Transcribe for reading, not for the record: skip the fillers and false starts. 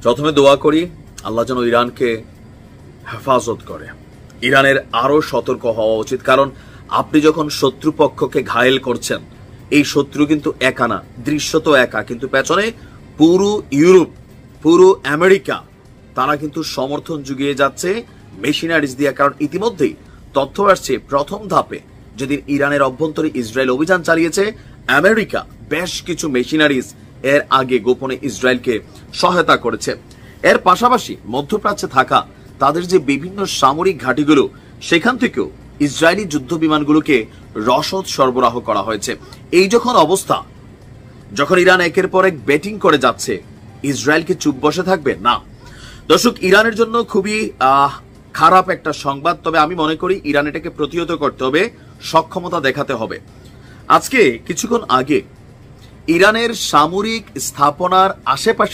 প্রথমে দোয়া করি আল্লাহ যেন ইরানকে হেফাজত করে। ইরানের আরো সতর্ক হওয়া উচিত, কারণ আপনি যখন শত্রুপক্ষকে ঘায়েল করছেন, এই শত্রু কিন্তু একা না, দৃশ্যত একা, কিন্তু পেছনে পুরো ইউরোপ, পুরো আমেরিকা তারা কিন্তু সমর্থন জুগিয়ে যাচ্ছে মেশিনারিজ দিয়ে। কারণ ইতিমধ্যেই তথ্য আসছে প্রথম ধাপে যেদিন ইরানের অভ্যন্তরে ইসরায়েল অভিযান চালিয়েছে, আমেরিকা বেশ কিছু মেশিনারিজ এর আগে গোপনে ইসরায়েলকে সহায়তা করেছে। এর পাশাপাশি মধ্যপ্রাচ্যে থাকা তাদের যে বিভিন্ন সামরিক ঘাঁটিগুলো, সেখান থেকেও ইসরায়েলি যুদ্ধ বিমানগুলোকে রসদ সরবরাহ করা হয়েছে। এই যখন অবস্থা, যখন ইরান একের পর এক ব্যাটিং করে যাচ্ছে, ইসরায়েলকে চুপ বসে থাকবে না। দর্শক, ইরানের জন্য খুবই খারাপ একটা সংবাদ। তবে আমি মনে করি ইরান এটাকে প্রতিহত করতে হবে, সক্ষমতা দেখাতে হবে। আজকে কিছুক্ষণ আগে ইরানের সামরিক স্থাপনার আশেপাশে